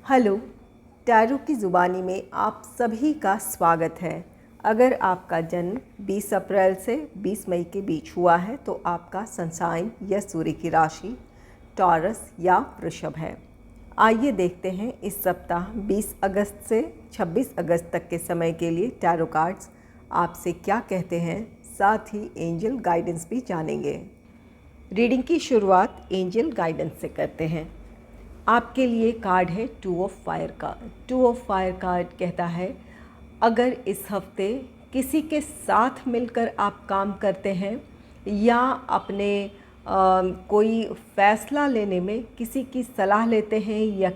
Hello, tarot की ज़ुबानी में आप सभी का स्वागत है। अगर आपका जन्म 20 अप्रैल से 20 मई के बीच हुआ है तो आपका सन साइन या सूर्य की राशि टॉरस या वृषभ है। आइए देखते हैं इस सप्ताह 20 अगस्त से 26 अगस्त तक के समय के लिए टैरो कार्ड्स आपसे क्या कहते हैं, साथ ही एंजल गाइडेंस भी जानेंगे। रीडिंग की शुरुआत एंजल गाइडेंस से करते हैं। आपके लिए कार्ड है टू ऑफ फायर का। टू ऑफ फायर कार्ड कहता है अगर इस हफ्ते किसी के साथ मिलकर आप काम करते हैं या अपने कोई फ़ैसला लेने में किसी की सलाह लेते हैं या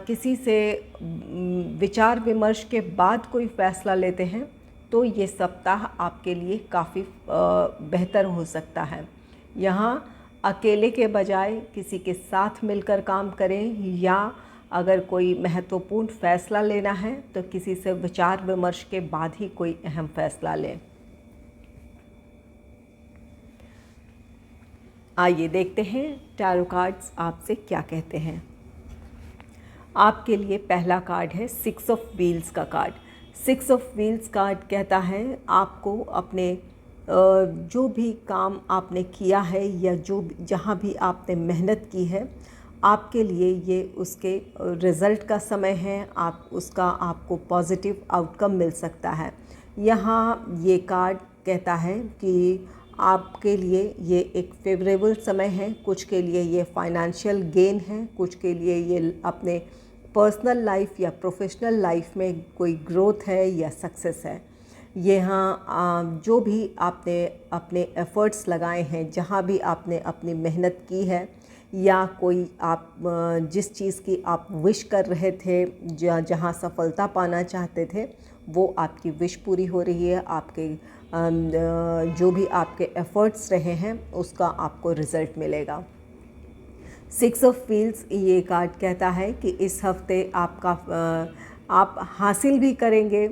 किसी से विचार विमर्श के बाद कोई फ़ैसला लेते हैं तो ये सप्ताह आपके लिए काफ़ी बेहतर हो सकता है। यहाँ अकेले के बजाय किसी के साथ मिलकर काम करें या अगर कोई महत्वपूर्ण फ़ैसला लेना है तो किसी से विचार विमर्श के बाद ही कोई अहम फ़ैसला लें। आइए देखते हैं टैरो कार्ड्स आपसे क्या कहते हैं। आपके लिए पहला कार्ड है 6 ऑफ व्हील्स का कार्ड। 6 ऑफ व्हील्स कार्ड कहता है आपको अपने जो भी काम आपने किया है या जहाँ भी आपने मेहनत की है, आपके लिए ये उसके रिज़ल्ट का समय है। आपको पॉजिटिव आउटकम मिल सकता है। यहाँ ये कार्ड कहता है कि आपके लिए ये एक फेवरेबल समय है। कुछ के लिए ये फाइनेंशियल गेन है, कुछ के लिए ये अपने पर्सनल लाइफ या प्रोफेशनल लाइफ में कोई ग्रोथ है या सक्सेस है। यहाँ जो भी आपने अपने एफ़र्ट्स लगाए हैं, जहाँ भी आपने अपनी मेहनत की है या कोई आप जिस चीज़ की आप विश कर रहे थे, जहाँ सफलता पाना चाहते थे, वो आपकी विश पूरी हो रही है। आपके जो भी आपके एफ़र्ट्स रहे हैं उसका आपको रिज़ल्ट मिलेगा। 6 ऑफ व्हील्स ये कार्ड कहता है कि इस हफ्ते आप हासिल भी करेंगे,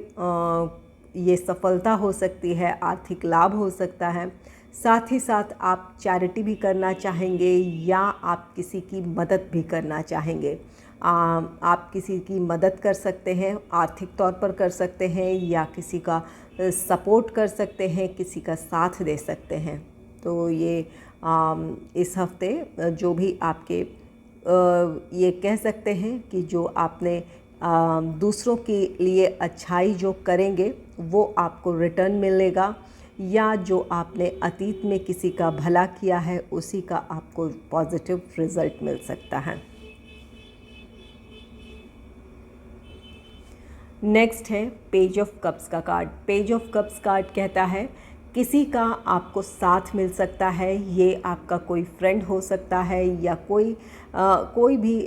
ये सफलता हो सकती है, आर्थिक लाभ हो सकता है। साथ ही साथ आप चैरिटी भी करना चाहेंगे या आप किसी की मदद भी करना चाहेंगे। आप किसी की मदद कर सकते हैं, आर्थिक तौर पर कर सकते हैं या किसी का सपोर्ट कर सकते हैं, किसी का साथ दे सकते हैं। तो ये इस हफ्ते जो भी आपके ये कह सकते हैं कि जो आपने दूसरों के लिए अच्छाई जो करेंगे वो आपको रिटर्न मिलेगा, या जो आपने अतीत में किसी का भला किया है उसी का आपको पॉजिटिव रिज़ल्ट मिल सकता है। नेक्स्ट है पेज ऑफ कप्स का card. Page of cups card कहता है किसी का आपको साथ मिल सकता है। ये आपका कोई फ्रेंड हो सकता है या कोई भी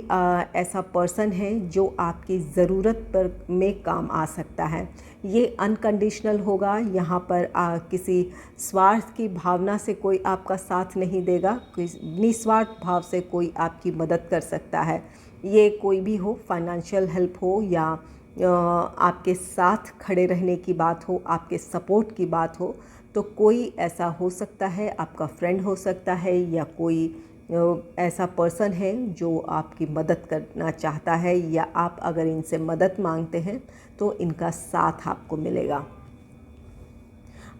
ऐसा पर्सन है जो आपकी ज़रूरत पर में काम आ सकता है। ये अनकंडीशनल होगा। यहाँ पर किसी स्वार्थ की भावना से कोई आपका साथ नहीं देगा, निस्वार्थ भाव से कोई आपकी मदद कर सकता है। ये कोई भी हो, फाइनेंशियल हेल्प हो या आपके साथ खड़े रहने की बात हो, आपके सपोर्ट की बात हो, तो कोई ऐसा हो सकता है, आपका फ्रेंड हो सकता है या कोई ऐसा पर्सन है जो आपकी मदद करना चाहता है, या आप अगर इनसे मदद मांगते हैं तो इनका साथ आपको मिलेगा।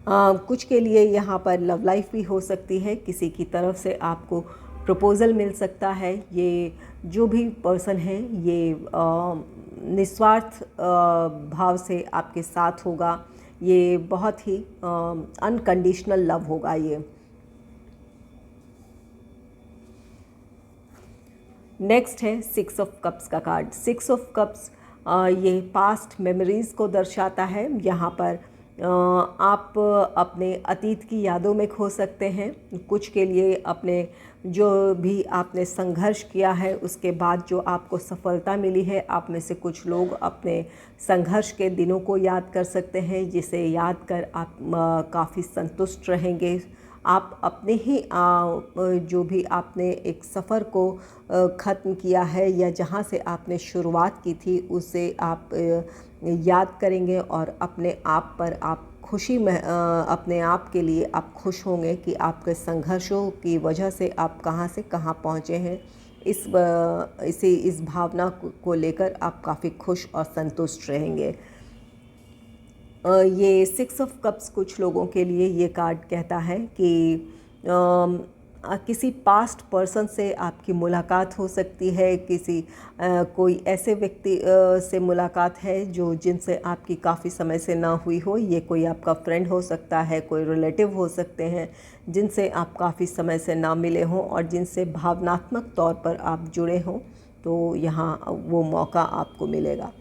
कुछ के लिए यहाँ पर लव लाइफ भी हो सकती है, किसी की तरफ से आपको प्रपोज़ल मिल सकता है। ये जो भी पर्सन है ये निस्वार्थ भाव से आपके साथ होगा। ये बहुत ही अनकंडीशनल लव होगा। ये नेक्स्ट है 6 ऑफ कप्स का कार्ड। 6 ऑफ कप्स ये पास्ट मेमोरीज़ को दर्शाता है। यहाँ पर आप अपने अतीत की यादों में खो सकते हैं। कुछ के लिए अपने जो भी आपने संघर्ष किया है उसके बाद जो आपको सफलता मिली है, आप में से कुछ लोग अपने संघर्ष के दिनों को याद कर सकते हैं, जिसे याद कर आप काफ़ी संतुष्ट रहेंगे। आप अपने ही जो भी आपने एक सफ़र को ख़त्म किया है या जहाँ से आपने शुरुआत की थी उसे आप याद करेंगे और अपने आप पर आप खुशी में अपने आप के लिए आप खुश होंगे कि आपके संघर्षों की वजह से आप कहाँ से कहाँ पहुँचे हैं। इस भावना को लेकर आप काफ़ी खुश और संतुष्ट रहेंगे। ये 6 ऑफ कप्स कुछ लोगों के लिए ये कार्ड कहता है कि किसी पास्ट पर्सन से आपकी मुलाकात हो सकती है, कोई ऐसे व्यक्ति से मुलाकात है जिनसे आपकी काफ़ी समय से ना हुई हो। ये कोई आपका फ्रेंड हो सकता है, कोई रिलेटिव हो सकते हैं जिनसे आप काफ़ी समय से ना मिले हों और जिनसे भावनात्मक तौर पर आप जुड़े हों, तो यहाँ वो मौका आपको मिलेगा।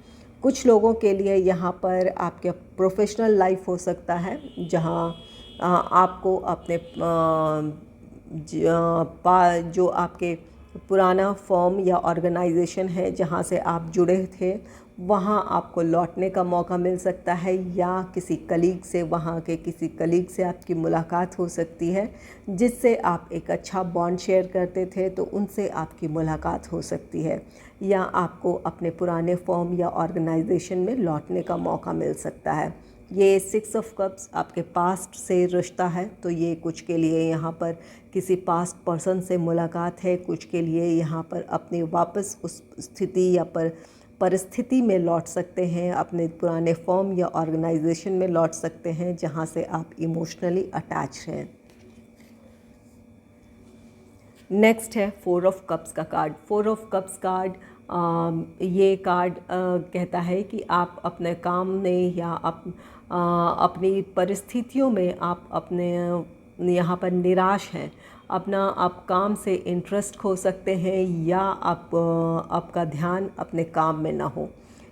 कुछ लोगों के लिए यहाँ पर आपके प्रोफेशनल लाइफ हो सकता है, जहाँ आपको अपने जो आपके पुराना फर्म या ऑर्गेनाइजेशन है जहाँ से आप जुड़े थे, वहाँ आपको लौटने का मौका मिल सकता है, या वहाँ के किसी कलीग से आपकी मुलाकात हो सकती है जिससे आप एक अच्छा बॉन्ड शेयर करते थे, तो उनसे आपकी मुलाकात हो सकती है, या आपको अपने पुराने फर्म या ऑर्गेनाइजेशन में लौटने का मौका मिल सकता है। ये 6 ऑफ कप्स आपके पास्ट से रिश्ता है, तो ये कुछ के लिए यहाँ पर किसी पास्ट पर्सन से मुलाकात है, कुछ के लिए यहाँ पर अपने वापस उस स्थिति या परिस्थिति में लौट सकते हैं, अपने पुराने फर्म या ऑर्गेनाइजेशन में लौट सकते हैं जहाँ से आप इमोशनली अटैच हैं। नेक्स्ट है 4 ऑफ कप्स का कार्ड। 4 ऑफ कप्स कार्ड ये कार्ड कहता है कि आप अपने काम में या अपनी परिस्थितियों में आप अपने यहाँ पर निराश हैं, आप काम से इंटरेस्ट खो सकते हैं, या आपका ध्यान अपने काम में ना हो।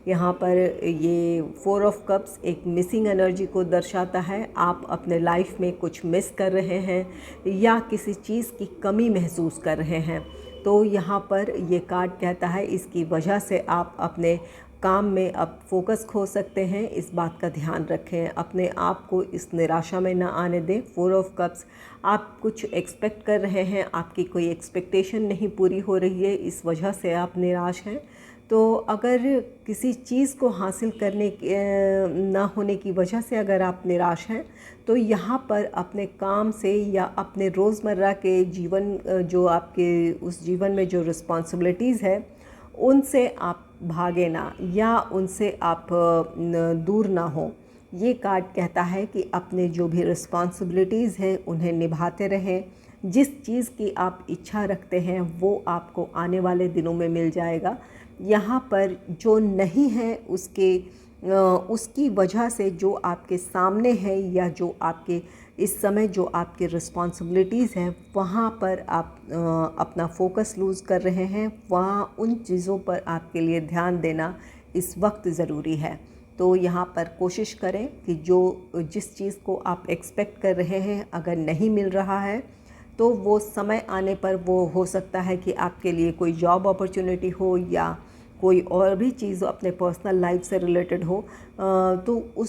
यहाँ पर ये 4 ऑफ कप्स एक मिसिंग एनर्जी को दर्शाता है। आप अपने लाइफ में कुछ मिस कर रहे हैं या किसी चीज़ की कमी महसूस कर रहे हैं, तो यहाँ पर ये कार्ड कहता है इसकी वजह से आप अपने काम में अब फोकस खो सकते हैं। इस बात का ध्यान रखें, अपने आप को इस निराशा में ना आने दें। 4 ऑफ कप्स, आप कुछ एक्सपेक्ट कर रहे हैं, आपकी कोई एक्सपेक्टेशन नहीं पूरी हो रही है, इस वजह से आप निराश हैं। तो अगर किसी चीज़ को हासिल करने ना होने की वजह से अगर आप निराश हैं, तो यहाँ पर अपने काम से या अपने रोज़मर्रा के जीवन जो आपके उस जीवन में जो रिस्पॉन्सिबिलिटीज़ है, उनसे आप भागे ना, या उनसे आप दूर ना हो। ये कार्ड कहता है कि अपने जो भी रिस्पॉन्सिबिलिटीज़ हैं उन्हें निभाते रहें। जिस चीज़ की आप इच्छा रखते हैं वो आपको आने वाले दिनों में मिल जाएगा। यहाँ पर जो नहीं है उसकी वजह से जो आपके सामने है, या जो आपके इस समय जो आपके रिस्पॉन्सिबिलिटीज़ हैं, वहाँ पर आप अपना फोकस लूज़ कर रहे हैं। वहाँ उन चीज़ों पर आपके लिए ध्यान देना इस वक्त ज़रूरी है। तो यहाँ पर कोशिश करें कि जिस चीज़ को आप एक्सपेक्ट कर रहे हैं अगर नहीं मिल रहा है, तो वो समय आने पर वो हो सकता है कि आपके लिए कोई जॉब अपॉर्चुनिटी हो या कोई और भी चीज़ अपने पर्सनल लाइफ से रिलेटेड हो, तो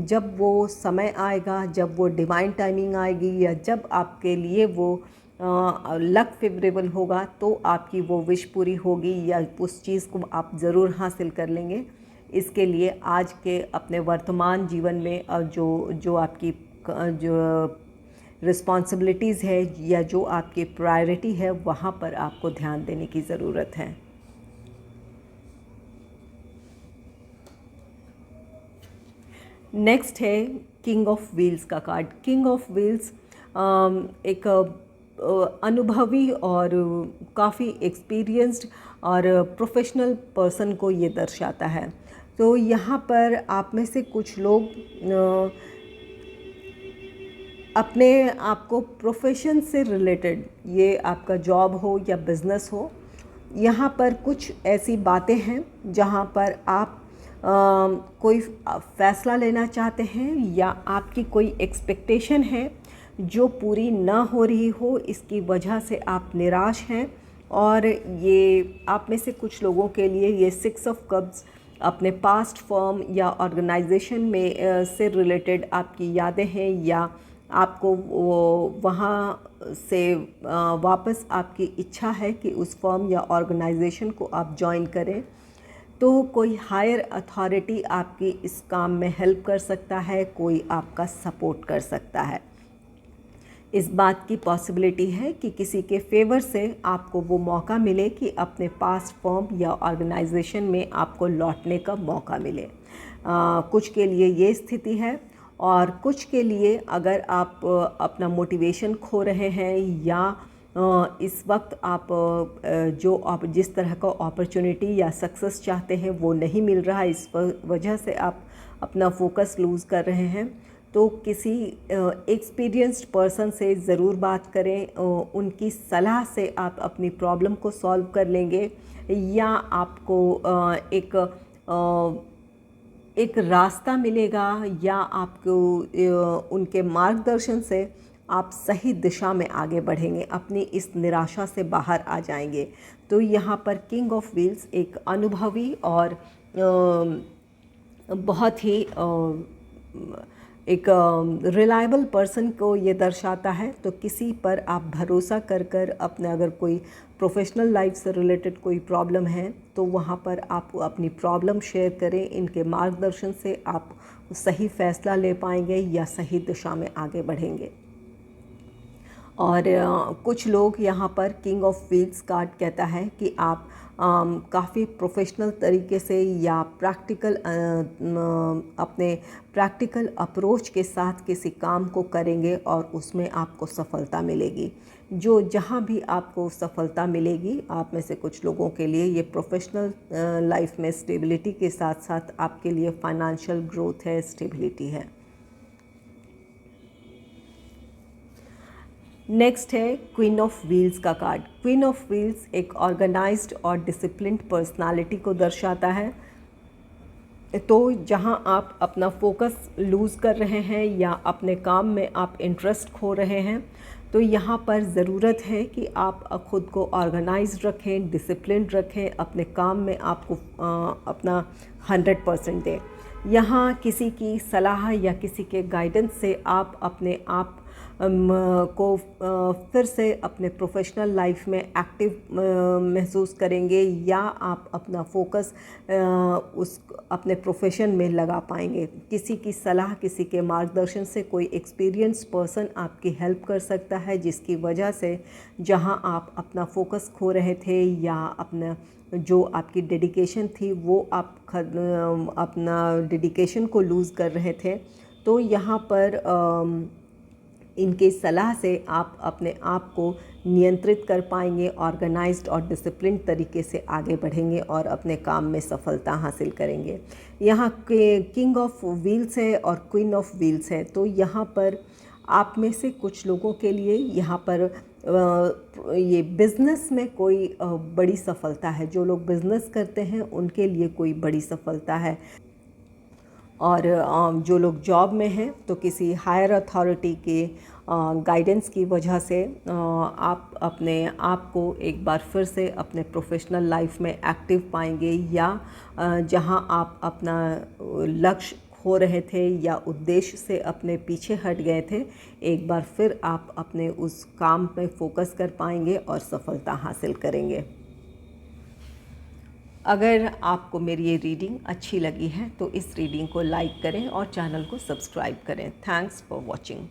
जब वो समय आएगा, जब वो डिवाइन टाइमिंग आएगी, या जब आपके लिए वो लक फेवरेबल होगा, तो आपकी वो विश पूरी होगी या उस चीज़ को आप ज़रूर हासिल कर लेंगे। इसके लिए आज के अपने वर्तमान जीवन में जो आपकी जो रिस्पॉन्सिबिलिटीज़ है या जो आपकी प्रायोरिटी है, वहाँ पर आपको ध्यान देने की ज़रूरत है। नेक्स्ट है किंग ऑफ व्हील्स का कार्ड। किंग ऑफ व्हील्स एक अनुभवी और काफ़ी एक्सपीरियंस्ड और प्रोफेशनल पर्सन को ये दर्शाता है। तो यहाँ पर आप में से कुछ लोग अपने आप को प्रोफेशन से रिलेटेड, ये आपका जॉब हो या बिज़नेस हो, यहाँ पर कुछ ऐसी बातें हैं जहाँ पर आप कोई फ़ैसला लेना चाहते हैं, या आपकी कोई एक्सपेक्टेशन है जो पूरी ना हो रही हो, इसकी वजह से आप निराश हैं। और ये आप में से कुछ लोगों के लिए ये 6 ऑफ कप्स अपने पास्ट फर्म या ऑर्गेनाइजेशन में से रिलेटेड आपकी यादें हैं, या आपको वहाँ से वापस आपकी इच्छा है कि उस फर्म या ऑर्गेनाइजेशन को आप ज्वाइन करें। तो कोई हायर अथॉरिटी आपकी इस काम में हेल्प कर सकता है, कोई आपका सपोर्ट कर सकता है। इस बात की पॉसिबिलिटी है कि किसी के फेवर से आपको वो मौका मिले कि अपने पास्ट फर्म या ऑर्गेनाइजेशन में आपको लौटने का मौका मिले। कुछ के लिए ये स्थिति है, और कुछ के लिए अगर आप अपना मोटिवेशन खो रहे हैं या इस वक्त आप आप जिस तरह का अपॉर्चुनिटी या सक्सेस चाहते हैं वो नहीं मिल रहा, इस वजह से आप अपना फोकस लूज़ कर रहे हैं, तो किसी एक्सपीरियंस्ड पर्सन से ज़रूर बात करें। उनकी सलाह से आप अपनी प्रॉब्लम को सॉल्व कर लेंगे, या आपको एक रास्ता मिलेगा, या आपको उनके मार्गदर्शन से आप सही दिशा में आगे बढ़ेंगे, अपनी इस निराशा से बाहर आ जाएंगे। तो यहाँ पर किंग ऑफ व्हील्स एक अनुभवी और बहुत ही एक रिलायबल पर्सन को ये दर्शाता है। तो किसी पर आप भरोसा कर कर अपने, अगर कोई प्रोफेशनल लाइफ से रिलेटेड कोई प्रॉब्लम है तो वहाँ पर आप अपनी प्रॉब्लम शेयर करें। इनके मार्गदर्शन से आप सही फैसला ले पाएंगे या सही दिशा में आगे बढ़ेंगे। और कुछ लोग यहाँ पर किंग ऑफ व्हील्स कार्ड कहता है कि आप काफ़ी प्रोफेशनल तरीके से या अपने प्रैक्टिकल अप्रोच के साथ किसी काम को करेंगे और उसमें आपको सफलता मिलेगी। जहाँ भी आपको सफलता मिलेगी, आप में से कुछ लोगों के लिए ये प्रोफेशनल लाइफ में स्टेबिलिटी के साथ साथ आपके लिए फाइनेंशियल ग्रोथ है, स्टेबिलिटी है। नेक्स्ट है क्वीन ऑफ व्हील्स का कार्ड। क्वीन ऑफ व्हील्स एक ऑर्गेनाइज्ड और डिसिप्लिन्ड पर्सनालिटी को दर्शाता है। तो जहां आप अपना फोकस लूज़ कर रहे हैं या अपने काम में आप इंटरेस्ट खो रहे हैं, तो यहाँ पर ज़रूरत है कि आप खुद को ऑर्गेनाइज्ड रखें, डिसिप्लिन्ड रखें, अपने काम में आपको अपना 100% दें। यहाँ किसी की सलाह या किसी के गाइडेंस से आप अपने आप को फिर से अपने प्रोफेशनल लाइफ में एक्टिव महसूस करेंगे, या आप अपना फोकस अपने प्रोफेशन में लगा पाएंगे। किसी की सलाह, किसी के मार्गदर्शन से कोई एक्सपीरियंस्ड पर्सन आपकी हेल्प कर सकता है, जिसकी वजह से जहां आप अपना फोकस खो रहे थे या अपना जो आपकी डेडिकेशन थी वो आप अपना डेडिकेशन को लूज़ कर रहे थे, तो यहाँ पर इनके सलाह से आप अपने आप को नियंत्रित कर पाएंगे, ऑर्गेनाइज्ड और डिसिप्लिन तरीके से आगे बढ़ेंगे और अपने काम में सफलता हासिल करेंगे। यहाँ के किंग ऑफ व्हील्स है और क्वीन ऑफ व्हील्स है। तो यहाँ पर आप में से कुछ लोगों के लिए यहाँ पर ये बिज़नेस में कोई बड़ी सफलता है। जो लोग बिज़नेस करते हैं उनके लिए कोई बड़ी सफलता है, और जो लोग जॉब में हैं तो किसी हायर अथॉरिटी के गाइडेंस की वजह से आप अपने आप को एक बार फिर से अपने प्रोफेशनल लाइफ में एक्टिव पाएंगे, या जहां आप अपना लक्ष्य खो रहे थे या उद्देश्य से अपने पीछे हट गए थे, एक बार फिर आप अपने उस काम पे फोकस कर पाएंगे और सफलता हासिल करेंगे। अगर आपको मेरी ये रीडिंग अच्छी लगी है तो इस रीडिंग को लाइक करें और चैनल को सब्सक्राइब करें। Thanks for watching.